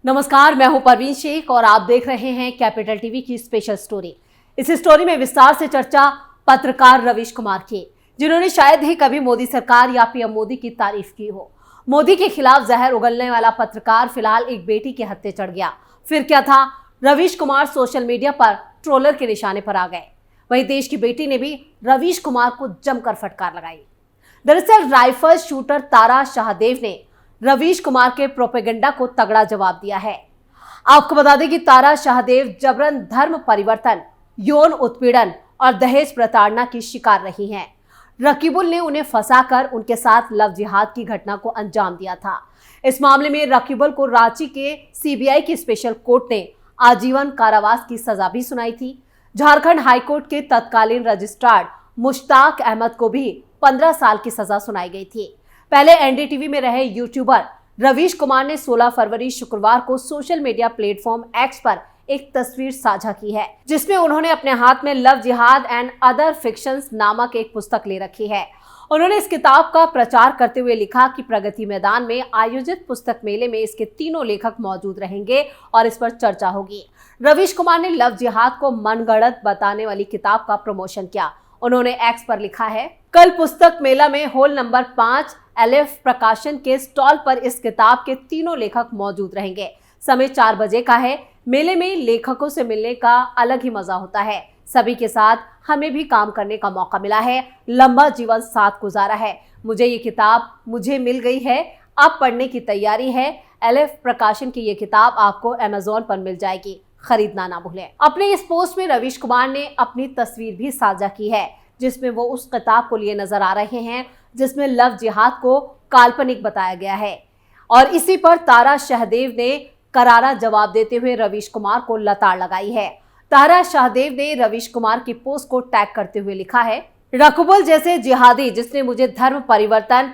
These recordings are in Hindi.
नमस्कार, मैं हूं परवीन शेख और आप देख रहे हैं कैपिटल टीवी की स्पेशल स्टोरी। इस स्टोरी में विस्तार से चर्चा पत्रकार रवीश कुमार की, जिन्होंने शायद ही कभी मोदी सरकार या पीएम मोदी की तारीफ की हो। मोदी के खिलाफ जहर उगलने वाला पत्रकार फिलहाल एक बेटी के हत्थे चढ़ गया। फिर क्या था, रवीश कुमार सोशल मीडिया पर ट्रोलर के निशाने पर आ गए। वहीं देश की बेटी ने भी रवीश कुमार को जमकर फटकार लगाई। दरअसल राइफल शूटर तारा शाहदेव ने रवीश कुमार के प्रोपेगेंडा को तगड़ा जवाब दिया है। आपको बता दें कि तारा शाहदेव जबरन धर्म परिवर्तन, यौन उत्पीड़न और दहेज प्रताड़ना की शिकार रही हैं। रकीबुल ने उन्हें फंसाकर उनके साथ लव जिहाद की घटना को अंजाम दिया था। इस मामले में रकीबुल को रांची के सीबीआई की स्पेशल कोर्ट ने आजीवन कारावास की सजा भी सुनाई थी। झारखंड हाईकोर्ट के तत्कालीन रजिस्ट्रार मुश्ताक अहमद को भी 15 साल की सजा सुनाई गई थी। पहले एनडीटीवी में रहे यूट्यूबर रवीश कुमार ने 16 फरवरी शुक्रवार को सोशल मीडिया प्लेटफॉर्म एक्स पर एक तस्वीर साझा की है, जिसमें उन्होंने अपने हाथ में लव जिहाद एंड अदर फिक्शंस नामक एक पुस्तक ले रखी है। उन्होंने इस किताब का प्रचार करते हुए लिखा कि प्रगति मैदान में आयोजित पुस्तक मेले में इसके तीनों लेखक मौजूद रहेंगे और इस पर चर्चा होगी। रवीश कुमार ने लव जिहाद को मनगढ़ंत बताने वाली किताब का प्रमोशन किया। उन्होंने एक्स पर लिखा है, कल पुस्तक मेला में होल नंबर 5 एलिफ प्रकाशन के स्टॉल पर इस किताब के तीनों लेखक मौजूद रहेंगे। समय 4 बजे का है। मेले में लेखकों से मिलने का अलग ही मजा होता है। सभी के साथ हमें भी काम करने का मौका मिला है। लंबा जीवन साथ गुजारा है। मुझे ये किताब मुझे मिल गई है, अब पढ़ने की तैयारी है। एलिफ प्रकाशन की ये किताब आपको अमेज़न पर मिल जाएगी, खरीदना ना भूलें। अपने इस पोस्ट में रवीश कुमार ने अपनी तस्वीर भी साझा की है, जिसमें वो उस किताब को लिए नजर आ रहे हैं जिसमें लव जिहाद को काल्पनिक बताया गया है। और इसी पर तारा शाहदेव ने करारा जवाब देते हुए रवीश कुमार को लताड़ लगाई है। तारा शाहदेव ने रवीश कुमार की पोस्ट को टैग करते हुए लिखा है, रकीबुल जैसे जिहादी जिसने मुझे धर्म परिवर्तन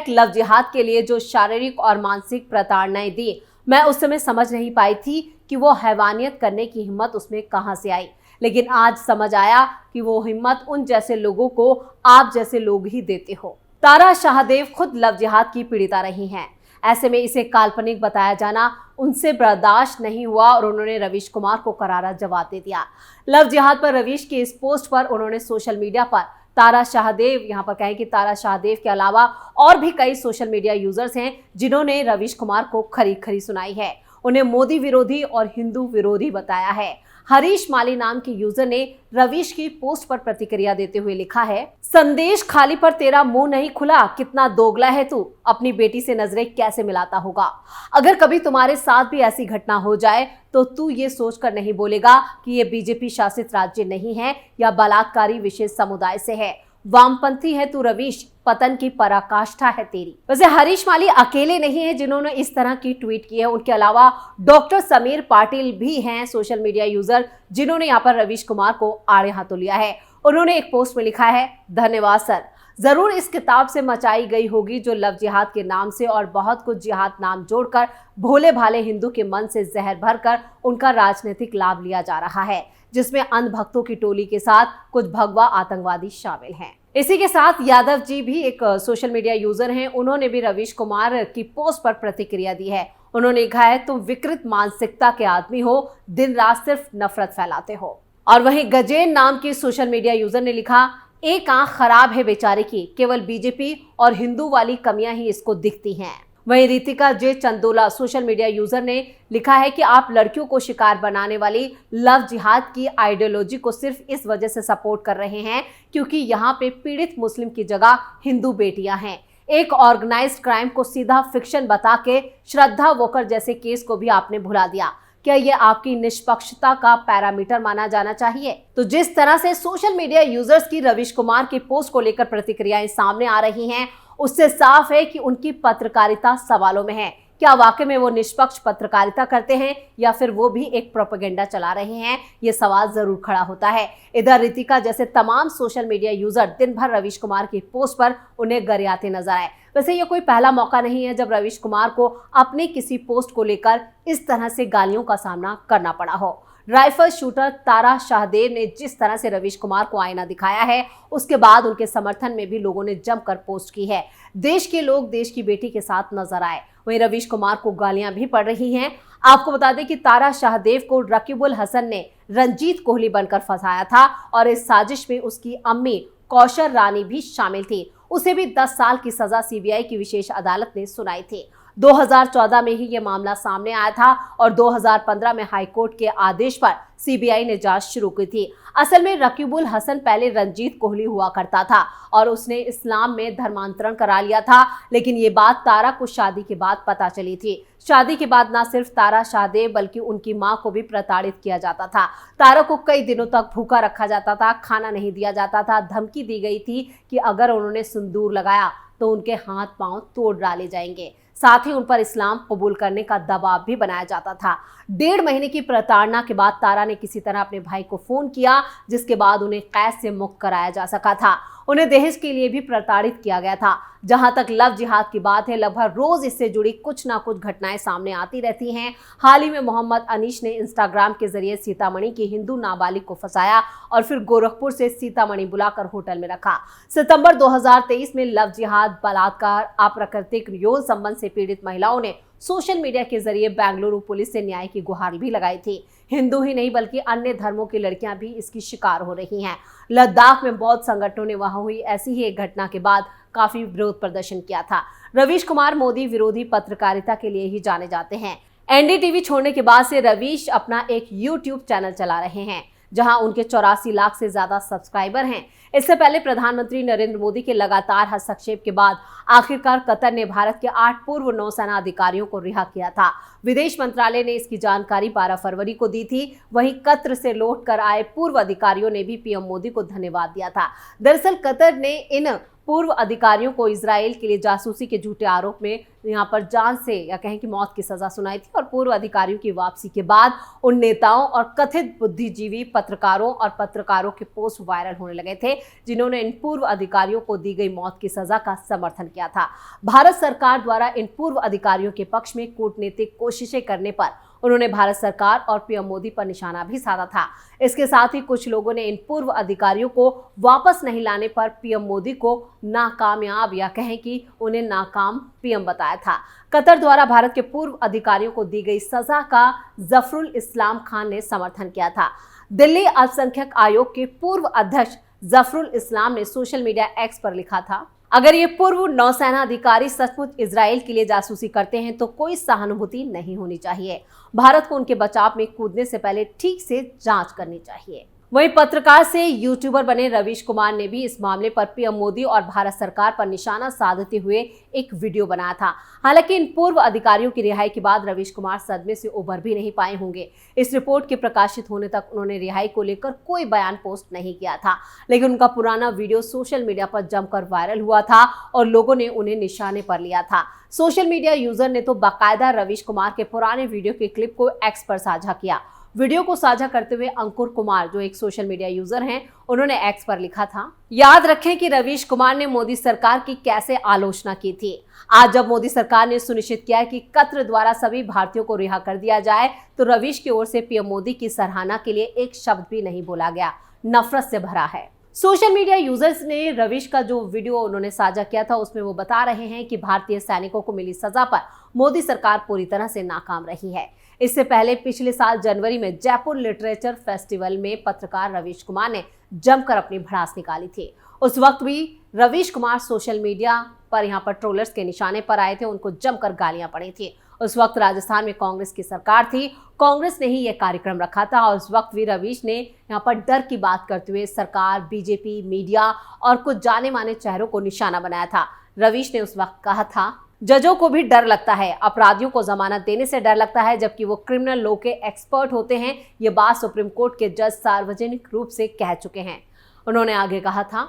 #लव जिहाद के लिए जो शारीरिक और मानसिक प्रताड़नाएं दी, मैं उस समय समझ नहीं पाई थी कि वो हैवानियत करने की हिम्मत उसमें कहां से आई, लेकिन आज समझ आया कि वो हिम्मत उन जैसे लोगों को आप जैसे लोग ही देते हो। तारा शाहदेव खुद लव जिहाद की पीड़िता रही हैं। ऐसे में इसे काल्पनिक बताया जाना उनसे बर्दाश्त नहीं हुआ और उन्होंने रवीश कुमार को करारा जवाब दे दिया। लव जिहाद पर रवीश की इस पोस्ट पर उन्होंने सोशल मीडिया पर तारा शाहदेव, यहाँ पर कहें कि तारा शाहदेव के अलावा और भी कई सोशल मीडिया यूजर्स हैं जिन्होंने रवीश कुमार को खरी सुनाई है। उन्हें मोदी विरोधी और हिंदू विरोधी बताया है। हरीश माली नाम के यूजर ने रवीश की पोस्ट पर प्रतिक्रिया देते हुए लिखा है, संदेश खाली पर तेरा मुंह नहीं खुला, कितना दोगला है तू, अपनी बेटी से नजरें कैसे मिलाता होगा। अगर कभी तुम्हारे साथ भी ऐसी घटना हो जाए तो तू ये सोचकर नहीं बोलेगा कि ये बीजेपी शासित राज्य नहीं है या बलात्कारी विशेष समुदाय से है। वामपंथी है तू रवीश, पतन की पराकाष्ठा है तेरी। वैसे हरीश माली अकेले नहीं है जिन्होंने इस तरह की ट्वीट की है। उनके अलावा डॉक्टर समीर पाटिल भी हैं सोशल मीडिया यूजर जिन्होंने यहाँ पर रवीश कुमार को आड़े हाथों लिया है। उन्होंने एक पोस्ट में लिखा है, धन्यवाद सर, जरूर इस किताब से मचाई गई होगी जो लव जिहाद के नाम से और बहुत कुछ जिहाद नाम जोड़कर भोले भाले हिंदू के मन से जहर भरकर उनका राजनीतिक लाभ लिया जा रहा है, जिसमें अंधभक्तों की टोली के साथ कुछ भगवा आतंकवादी शामिल हैं। इसी के साथ यादव जी भी एक सोशल मीडिया यूजर हैं। उन्होंने भी रवीश कुमार की पोस्ट पर प्रतिक्रिया दी है। उन्होंने लिखा है, तुम विकृत मानसिकता के आदमी हो, दिन रात सिर्फ नफरत फैलाते हो। और वहीं गजेन नाम की सोशल मीडिया यूजर ने लिखा, एक आंख खराब है बेचारे की, केवल बीजेपी और हिंदू वाली कमियां ही इसको दिखती हैं। वहीं रितिका जे चंदोला सोशल मीडिया यूजर ने लिखा है कि आप लड़कियों को शिकार बनाने वाली लव जिहाद की आइडियोलॉजी को सिर्फ इस वजह से सपोर्ट कर रहे हैं क्योंकि यहाँ पे पीड़ित मुस्लिम की जगह हिंदू बेटियां हैं। एक ऑर्गेनाइज्ड क्राइम को सीधा फिक्शन बता के श्रद्धा वोकर जैसे केस को भी आपने भुला दिया। क्या ये आपकी निष्पक्षता का पैरामीटर माना जाना चाहिए? तो जिस तरह से सोशल मीडिया यूजर्स की रवीश कुमार की पोस्ट को लेकर प्रतिक्रियाएं सामने आ रही हैं, उससे साफ है कि उनकी पत्रकारिता सवालों में है। क्या वाकई में वो निष्पक्ष पत्रकारिता करते हैं या फिर वो भी एक प्रोपेगेंडा चला रहे हैं? ये सवाल जरूर खड़ा होता है। इधर रितिका जैसे तमाम सोशल मीडिया यूजर दिन भर रवीश कुमार की पोस्ट पर उन्हें गरियाते नजर आए। वैसे ये कोई पहला मौका नहीं है जब रवीश कुमार को अपनी किसी पोस्ट को लेकर इस तरह से गालियों का सामना करना पड़ा हो। राइफल शूटर तारा शाहदेव ने जिस तरह से रवीश कुमार को आईना दिखाया है, उसके बाद उनके समर्थन में भी लोगों ने जमकर पोस्ट की है। देश के लोग देश की बेटी के साथ नजर आए। वहीं रवीश कुमार को गालियां भी पड़ रही हैं। आपको बता दें कि तारा शाहदेव को रकीबुल हसन ने रंजीत कोहली बनकर फंसाया था और इस साजिश में उसकी अम्मी कौशल रानी भी शामिल थी। उसे भी 10 साल की सजा सीबीआई की विशेष अदालत ने सुनाई थी। 2014 में ही यह मामला सामने आया था और 2015 में हाईकोर्ट के आदेश पर सीबीआई ने जांच शुरू की थी। असल में रकीबुल हसन पहले रंजीत कोहली हुआ करता था और उसने इस्लाम में धर्मांतरण करा लिया था, लेकिन ये बात तारा को शादी के बाद पता चली थी। शादी के बाद न सिर्फ तारा शाहदेव बल्कि उनकी मां को भी प्रताड़ित किया जाता था। तारा को कई दिनों तक भूखा रखा जाता था, खाना नहीं दिया जाता था, धमकी दी गई थी कि अगर उन्होंने सिंदूर लगाया तो उनके हाथ पांव तोड़ डाले जाएंगे। साथ ही उन पर इस्लाम कबूल करने का दबाव भी बनाया जाता था। 1.5 महीने की प्रताड़ना के बाद तारा ने किसी तरह अपने भाई को फोन किया, जिसके बाद उन्हें कैद से मुक्त कराया जा सका था। उन्हें दहेज के लिए भी प्रताड़ित किया गया था। जहां तक लव जिहाद की बात है, लगभग रोज इससे जुड़ी कुछ ना कुछ घटनाएं सामने आती रहती हैं। हाल ही में मोहम्मद अनीश ने इंस्टाग्राम के जरिए सीतामढ़ी की हिंदू नाबालिग को फंसाया और फिर गोरखपुर से सीतामढ़ी बुलाकर होटल में रखा। सितंबर 2023 में लव जिहाद, बलात्कार, अप्राकृतिक यौन संबंध से पीड़ित महिलाओं ने सोशल मीडिया के जरिए बेंगलुरु पुलिस से न्याय की गुहार भी लगाई थी। हिंदू ही नहीं बल्कि अन्य धर्मों की लड़कियां भी इसकी शिकार हो रही हैं। लद्दाख में बौद्ध संगठनों ने वहां हुई ऐसी ही एक घटना के बाद काफी विरोध प्रदर्शन किया था। रवीश कुमार मोदी विरोधी पत्रकारिता के लिए ही जाने जाते हैं। एनडीटीवी छोड़ने के बाद से रवीश अपना एक यूट्यूब चैनल चला रहे हैं, जहां उनके 84 लाख से ज्यादा सब्सक्राइबर हैं। इससे पहले प्रधानमंत्री नरेंद्र मोदी के लगातार हस्तक्षेप के बाद आखिरकार कतर ने भारत के 8 पूर्व नौसेना अधिकारियों को रिहा किया था। विदेश मंत्रालय ने इसकी जानकारी 12 फरवरी को दी थी। वहीं कतर से लौट कर आए पूर्व अधिकारियों ने भी पीएम मोदी को धन्यवाद दिया था। दरअसल कतर ने इन पूर्व अधिकारियों को इजराइल के लिए जासूसी के झूठे आरोप में यहां पर जान से या कहें कि मौत की सजा सुनाई थी और पूर्व अधिकारियों की वापसी के बाद उन नेताओं और कथित बुद्धिजीवी पत्रकारों के पोस्ट वायरल होने लगे थे, जिन्होंने इन पूर्व अधिकारियों को दी गई मौत की सजा का समर्थन किया था। भारत सरकार द्वारा इन पूर्व अधिकारियों के पक्ष में कूटनीतिक कोशिशें करने पर उन्होंने भारत सरकार और पीएम मोदी पर निशाना भी साधा था। इसके साथ ही कुछ लोगों ने इन पूर्व अधिकारियों को वापस नहीं लाने पर पीएम मोदी को नाकामयाब या कहें कि उन्हें नाकाम पीएम बताया था। कतर द्वारा भारत के पूर्व अधिकारियों को दी गई सजा का जफरुल इस्लाम खान ने समर्थन किया था। दिल्ली अल्पसंख्यक आयोग के पूर्व अध्यक्ष जफरुल इस्लाम ने सोशल मीडिया एक्स पर लिखा था, अगर ये पूर्व नौसेना अधिकारी सचमुच इजराइल के लिए जासूसी करते हैं तो कोई सहानुभूति नहीं होनी चाहिए। भारत को उनके बचाव में कूदने से पहले ठीक से जांच करनी चाहिए। वहीं पत्रकार से यूट्यूबर बने रवीश कुमार ने भी इस मामले पर पीएम मोदी और भारत सरकार पर निशाना साधते हुए एक वीडियो बनाया था। हालांकि इन पूर्व अधिकारियों की रिहाई के बाद रवीश कुमार सदमे से उभर भी नहीं पाए होंगे। इस रिपोर्ट के प्रकाशित होने तक उन्होंने रिहाई को लेकर कोई बयान पोस्ट नहीं किया था, लेकिन उनका पुराना वीडियो सोशल मीडिया पर जमकर वायरल हुआ था और लोगों ने उन्हें निशाने पर लिया था। सोशल मीडिया यूजर ने तो बाकायदा रवीश कुमार के पुराने वीडियो के क्लिप को एक्स पर साझा किया। वीडियो को साझा करते हुए अंकुर कुमार, जो एक सोशल मीडिया यूजर हैं, उन्होंने एक्स पर लिखा था, याद रखें कि रवीश कुमार ने मोदी सरकार की कैसे आलोचना की थी। आज जब मोदी सरकार ने सुनिश्चित किया कि कतर द्वारा सभी भारतीयों को रिहा कर दिया जाए तो रवीश की ओर से पीएम मोदी की सराहना के लिए एक शब्द भी नहीं बोला गया। नफरत से भरा है। सोशल मीडिया यूजर्स ने रवीश का जो वीडियो उन्होंने साझा किया था उसमें वो बता रहे हैं कि भारतीय सैनिकों को मिली सजा पर मोदी सरकार पूरी तरह से नाकाम रही है। इससे पहले पिछले साल जनवरी में जयपुर लिटरेचर फेस्टिवल में पत्रकार रवीश कुमार ने जमकर अपनी भड़ास निकाली थी। उस वक्त भी रवीश कुमार सोशल मीडिया पर यहाँ पर ट्रोलर्स के निशाने पर आए थे, उनको जमकर गालियां पड़ी थी। उस वक्त राजस्थान में कांग्रेस की सरकार थी, कांग्रेस ने ही यह कार्यक्रम रखा था और उस वक्त भी रवीश ने यहाँ पर डर की बात करते हुए सरकार, बीजेपी, मीडिया और कुछ जाने माने चेहरों को निशाना बनाया था। रवीश ने उस वक्त कहा था, जजों को भी डर लगता है, अपराधियों को जमानत देने से डर लगता है, जबकि वो क्रिमिनल लॉ के एक्सपर्ट होते हैं। ये बात सुप्रीम कोर्ट के जज सार्वजनिक रूप से कह चुके हैं। उन्होंने आगे कहा था,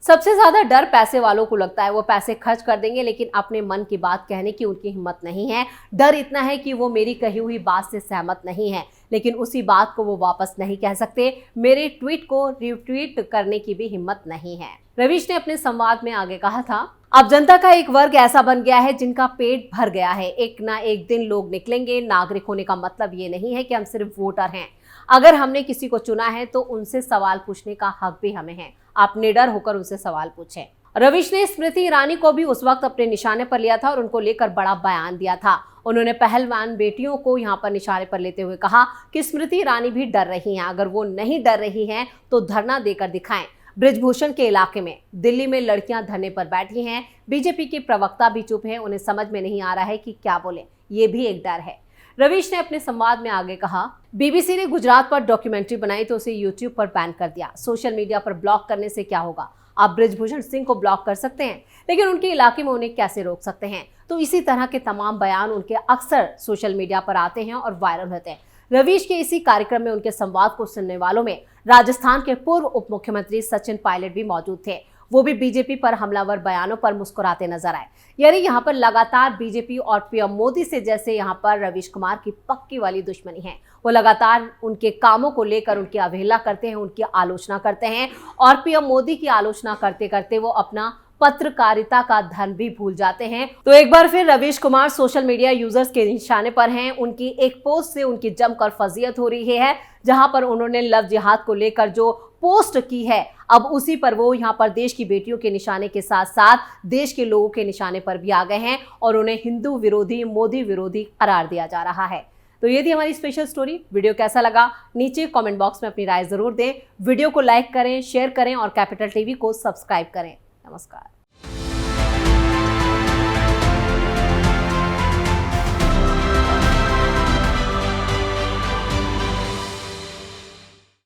सबसे ज्यादा डर पैसे वालों को लगता है, वो पैसे खर्च कर देंगे लेकिन अपने मन की बात कहने की उनकी हिम्मत नहीं है। डर इतना है कि वो मेरी कही हुई बात से सहमत नहीं है लेकिन उसी बात को वो वापस नहीं कह सकते। मेरे ट्वीट को रिट्वीट करने की भी हिम्मत नहीं है। रवीश ने अपने संवाद में आगे कहा था, अब जनता का एक वर्ग ऐसा बन गया है जिनका पेट भर गया है। एक ना एक दिन लोग निकलेंगे। नागरिक होने का मतलब ये नहीं है कि हम सिर्फ वोटर हैं। अगर हमने किसी को चुना है तो उनसे सवाल पूछने का हक भी हमें है। आप निडर होकर उनसे सवाल पूछें। रवीश ने स्मृति ईरानी को भी उस वक्त अपने निशाने पर लिया था और उनको लेकर बड़ा बयान दिया था। उन्होंने पहलवान बेटियों को यहां पर निशाने पर लेते हुए कहा कि स्मृति ईरानी भी डर रही हैं, अगर वो नहीं डर रही हैं तो धरना देकर दिखाएं। बृजभूषण के इलाके में दिल्ली में लड़कियां धरने पर बैठी हैं, बीजेपी के प्रवक्ता भी चुप हैं, उन्हें समझ में नहीं आ रहा है कि क्या बोले, ये भी एक डर है। रवीश ने अपने संवाद में आगे कहा, बीबीसी ने गुजरात पर डॉक्यूमेंट्री बनाई तो उसे यूट्यूब पर बैन कर दिया। सोशल मीडिया पर ब्लॉक करने से क्या होगा? आप बृजभूषण सिंह को ब्लॉक कर सकते हैं, लेकिन उनके इलाके में उन्हें कैसे रोक सकते हैं? तो इसी तरह के तमाम बयान उनके अक्सर सोशल मीडिया पर आते हैं और वायरल होते हैं। रवीश के इसी कार्यक्रम में उनके संवाद को सुनने वालों में राजस्थान के पूर्व उप मुख्यमंत्री सचिन पायलट भी मौजूद थे। वो भी बीजेपी पर हमलावर बयानों पर मुस्कुराते नजर आए। यानी यहाँ पर लगातार बीजेपी और पीएम मोदी से जैसे यहाँ पर रवीश कुमार की पक्की वाली दुश्मनी है। वो लगातार उनके कामों को लेकर उनकी अवहेलना करते हैं, उनकी आलोचना करते हैं और पीएम मोदी की आलोचना करते करते वो अपना पत्रकारिता का धर्म भी भूल जाते हैं। तो एक बार फिर Ravish Kumar social media users के निशाने पर हैं। उनकी एक पोस्ट से उनकी जमकर फजीयत हो रही है, जहां पर उन्होंने लव जिहाद को लेकर जो पोस्ट की है, अब उसी पर वो यहां पर देश की बेटियों के निशाने के साथ साथ देश के लोगों के निशाने पर भी आ गए हैं और उन्हें हिंदू विरोधी, मोदी विरोधी करार दिया जा रहा है। तो ये थी हमारी स्पेशल स्टोरी। वीडियो कैसा लगा नीचे कमेंट बॉक्स में अपनी राय जरूर दें। वीडियो को लाइक करें, शेयर करें और कैपिटल टीवी को सब्सक्राइब करें। नमस्कार।